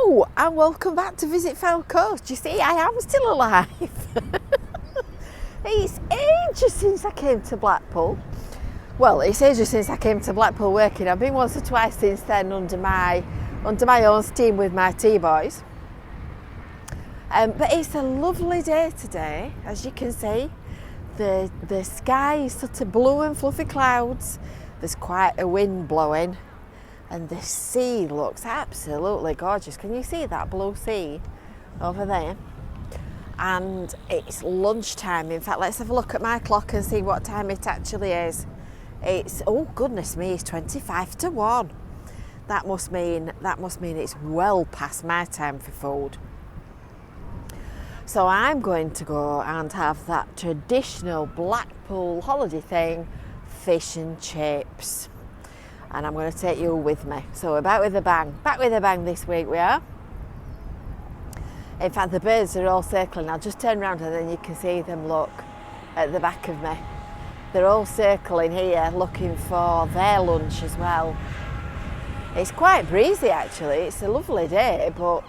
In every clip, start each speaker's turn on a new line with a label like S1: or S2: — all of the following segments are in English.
S1: Hello and welcome back to Visit Fylde Coast. You see, I am still alive. It's ages since I came to Blackpool. Well, it's ages since I came to Blackpool working. I've been once or twice since then under my own steam with my T-boys. But it's a lovely day today, as you can see. The sky is sort of blue and fluffy clouds. There's quite a wind blowing. And the sea looks absolutely gorgeous. Can you see that blue sea over there? And it's lunchtime. In fact, let's have a look at my clock and see what time it actually is. It's, oh goodness me, it's 25 to 1. That must mean it's well past my time for food. So I'm going to go and have that traditional Blackpool holiday thing, fish and chips. And I'm going to take you with me. So we're back with a bang this week we are. In fact, the birds are all circling. I'll just turn around and then you can see them look at the back of me. They're all circling here looking for their lunch as well. It's quite breezy actually. It's a lovely day, but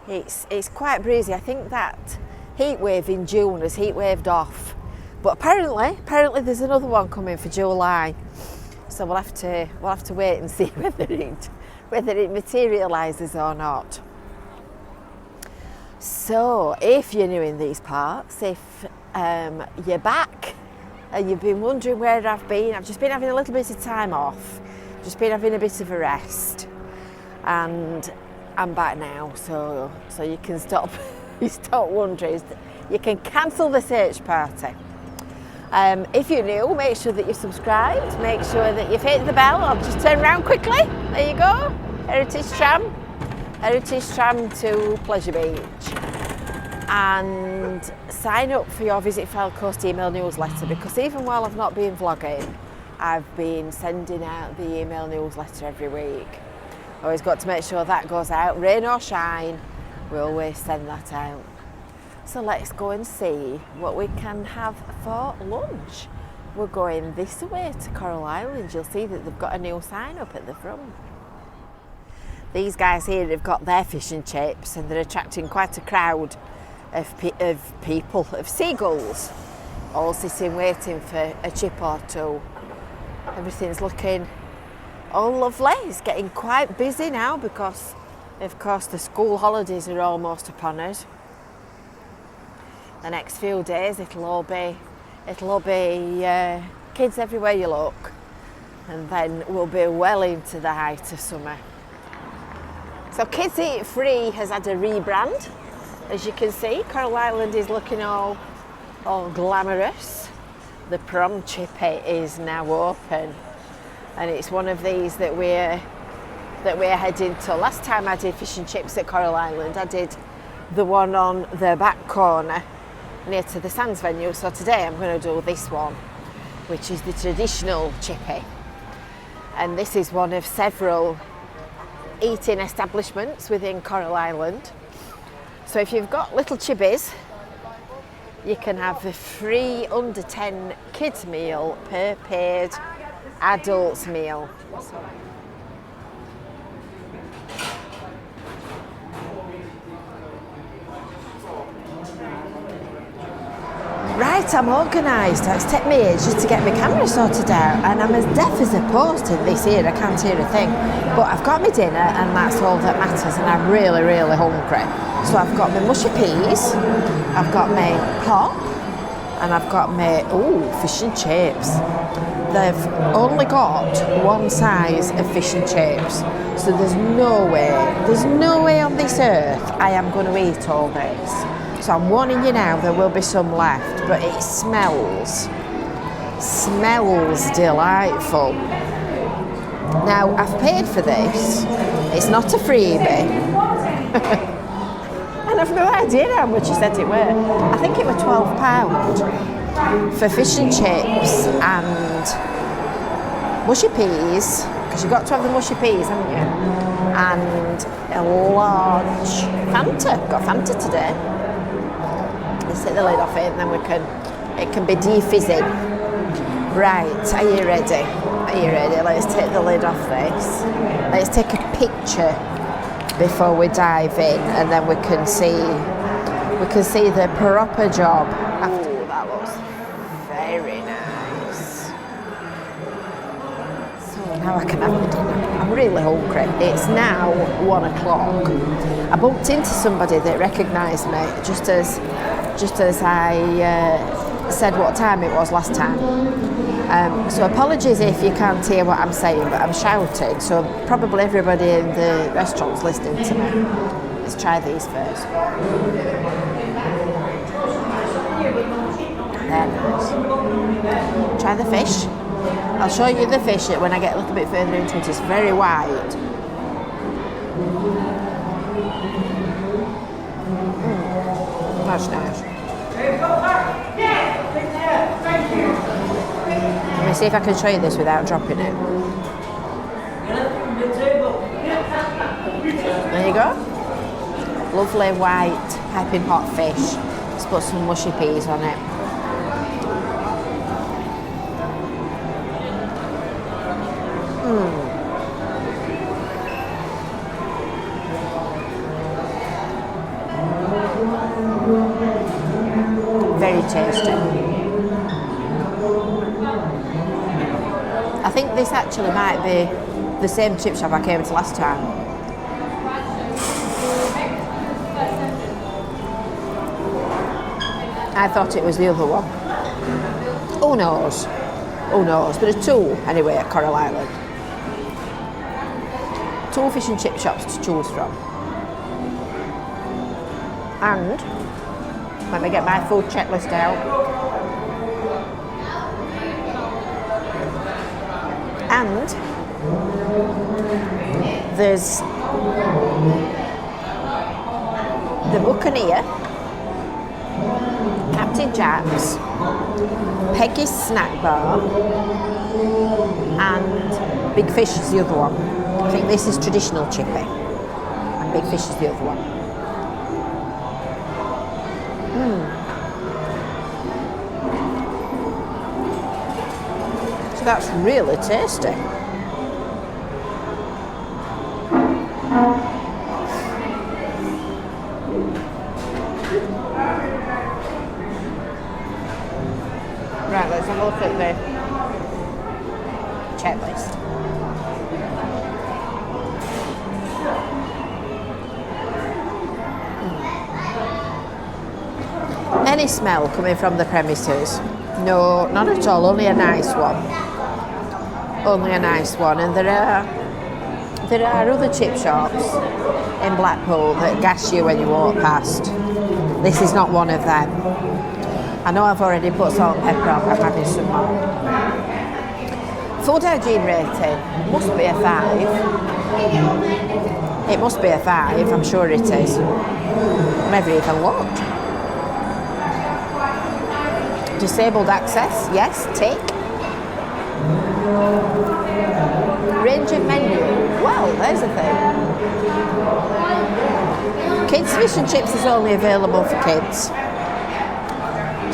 S1: it's quite breezy. I think that heat wave in June has heat waved off. But apparently there's another one coming for July. So we'll have to wait and see whether it materialises or not. So if you're new in these parts, if you're back and you've been wondering where I've just been having a little bit of time off, just been having a bit of a rest, and I'm back now. So you can stop wondering. You can cancel the search party. If you're new, make sure that you're subscribed, make sure that you've hit the bell. I'll just turn around quickly. There you go. Heritage tram to Pleasure Beach. And sign up for your Visit Fylde Coast email newsletter, because even while I've not been vlogging, I've been sending out the email newsletter every week. Always got to make sure that goes out, rain or shine, we always send that out. So let's go and see what we can have for lunch. We're going this way to Coral Island. You'll see that they've got a new sign up at the front. These guys here have got their fish and chips, and they're attracting quite a crowd of people, of seagulls, all sitting waiting for a chip or two. Everything's looking all lovely. It's getting quite busy now because, of course, the school holidays are almost upon us. The next few days it'll all be kids everywhere you look, and then we'll be well into the height of summer. So Kids Eat Free has had a rebrand. As you can see, Coral Island is looking all glamorous. The prawn chippy is now open, and it's one of these that we're heading to. Last time I did fish and chips at Coral Island, I did the one on the back corner near to the Sands venue. So today I'm going to do this one, which is the traditional chippy. And this is one of several eating establishments within Coral Island. So if you've got little chibbies, you can have a free under 10 kids meal per paid adults meal. Right, I'm organised. It's taken me ages to get my camera sorted out, and I'm as deaf as a post in this ear. I can't hear a thing. But I've got my dinner, and that's all that matters, and I'm really, really hungry. So I've got my mushy peas, I've got my pop, and I've got my, fish and chips. They've only got one size of fish and chips, so there's no way on this earth I am going to eat all this. So I'm warning you now, there will be some left, but it smells delightful. Now, I've paid for this. It's not a freebie. And I've no idea how much you said it were. I think it were £12 for fish and chips and mushy peas, because you've got to have the mushy peas, haven't you? And a large Fanta. Got Fanta today. Let's take the lid off it, and then it can be defizzing. Right, are you ready? Let's take the lid off this. Let's take a picture before we dive in, and then we can see the proper job. Oh, that looks very nice. So now I can have my dinner. I'm really hungry. It's now 1 o'clock. I bumped into somebody that recognised me just as I said what time it was last time. So apologies if you can't hear what I'm saying, but I'm shouting, so probably everybody in the restaurant's listening to me. Let's try these first. They're nice. Try the fish. I'll show you the fish when I get a little bit further into it. It's very white. That's nice. Let me see if I can show you this without dropping it. There you go. Lovely white piping hot fish. Let's put some mushy peas on it. Very tasty. I think this actually might be the same chip shop I came to last time. I thought it was the other one. Who knows? Who knows? But there's two anyway at Coral Island. 2 fish and chip shops to choose from. And let me get my food checklist out. And there's the Buccaneer, Captain Jack's, Peggy's Snack Bar, and Big Fish is the other one. I think this is traditional chippy, and Big Fish is the other one. So that's really tasty. Right, let's have a look at the checklist. Any smell coming from the premises? No, not at all, only a nice one. Only a nice one. And there are other chip shops in Blackpool that gas you when you walk past. This is not one of them. I know I've already put salt and pepper on, but I'm having some more. Food hygiene rating must be a 5. It must be a 5, I'm sure it is. Never even looked. Disabled access, yes, tick. Range of menu, well, there's a thing. Kids fish and chips is only available for kids.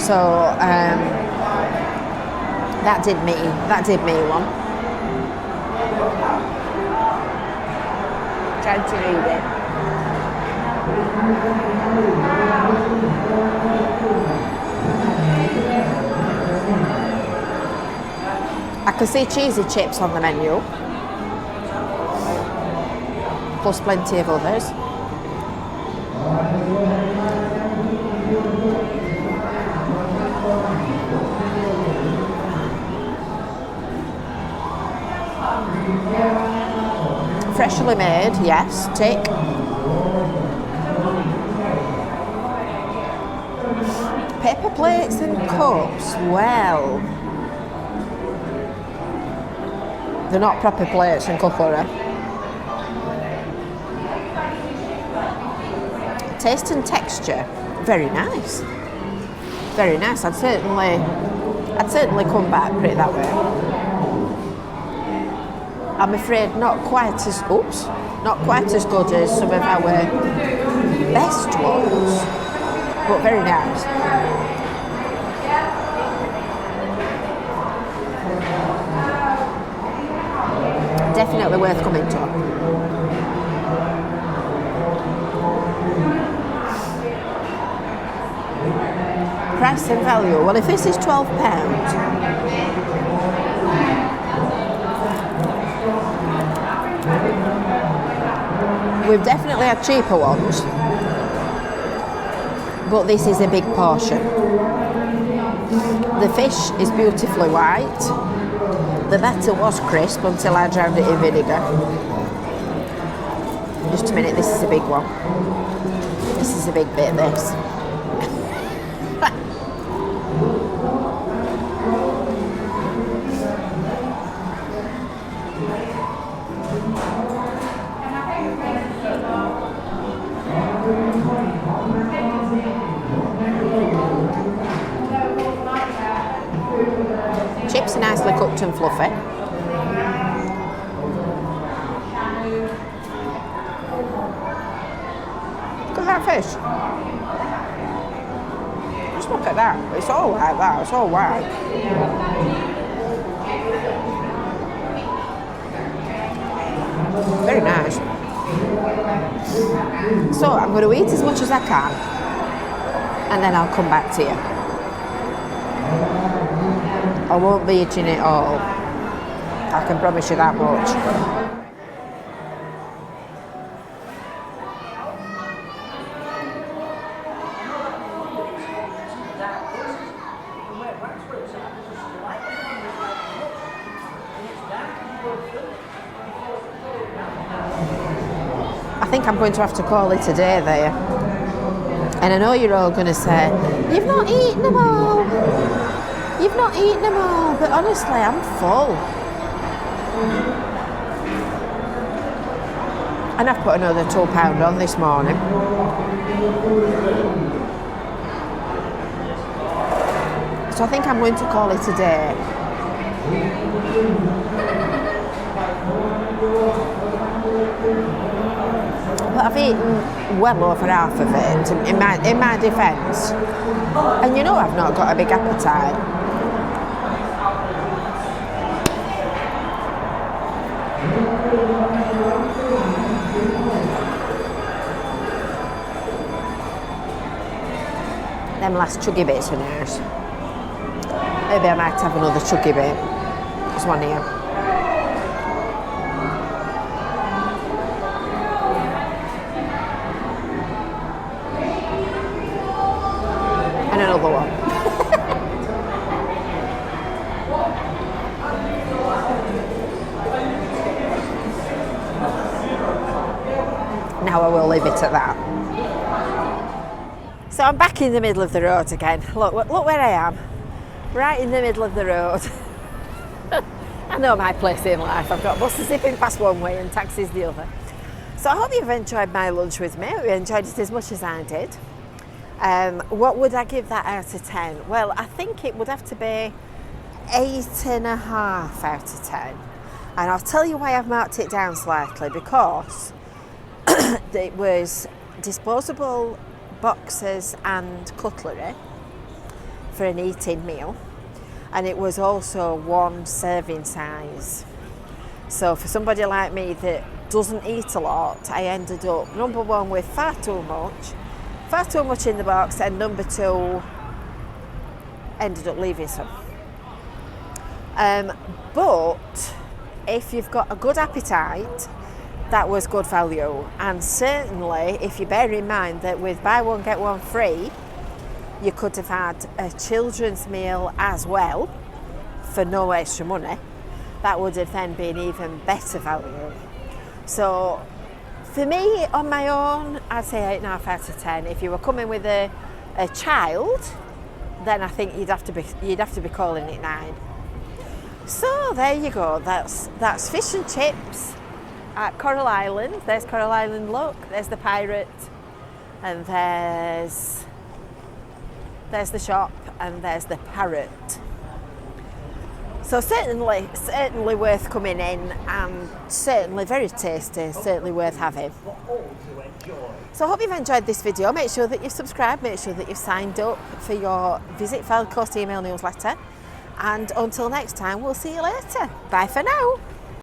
S1: So that did me one. Trying to read it. I can see cheesy chips on the menu, plus plenty of others. Freshly made, yes, tick. Paper plates and cups, well, they're not proper plates and cutlery. Taste and texture, very nice. Very nice. I'd certainly come back, put it that way. I'm afraid not quite as good as some of our best ones, but very nice. Definitely worth coming to. price and value. Well, if this is £12, we've definitely had cheaper ones, but this is a big portion. The fish is beautifully white. The batter was crisp until I drowned it in vinegar. Just a minute, this is a big one. This is a big bit, this. Chips are nicely cooked and fluffy. Look at that fish. Just look at that. It's all like that. It's all white. Very nice. So I'm going to eat as much as I can, and then I'll come back to you. I won't be eating it all. I can promise you that much. I think I'm going to have to call it a day there. And I know you're all going to say, "You've not eaten them all. You've not eaten them all," but honestly, I'm full. And I've put another £2 on this morning. So I think I'm going to call it a day. But I've eaten well over half of it, in my defence. And you know I've not got a big appetite. Them last chuggy bits are nice. Maybe I might have another chuggy bit. There's one here. And another one. Now I will leave it at that. So I'm back in the middle of the road again. Look where I am. Right in the middle of the road. I know my place in life. I've got buses zipping past one way and taxis the other. So I hope you've enjoyed my lunch with me. We enjoyed it as much as I did. What would I give that out of 10? Well, I think it would have to be 8.5 out of 10. And I'll tell you why I've marked it down slightly, because it was disposable boxes and cutlery for an eating meal, and it was also one serving size. So for somebody like me that doesn't eat a lot, I ended up, number one, with far too much in the box, and number two, ended up leaving some. But if you've got a good appetite, that was good value. And certainly if you bear in mind that with buy one get one free, you could have had a children's meal as well for no extra money, that would have then been even better value. So for me, on my own, I'd say 8.5 out of 10. If you were coming with a child, then I think you'd have to be calling it 9. So there you go. That's fish and chips at Coral Island. There's Coral Island, look, there's the pirate, and there's the shop, and there's the parrot. So certainly worth coming in, and certainly very tasty, certainly worth having. So I hope you've enjoyed this video. Make sure that you've subscribed, make sure that you've signed up for your Visit Fylde Coast email newsletter, and until next time, we'll see you later. Bye for now.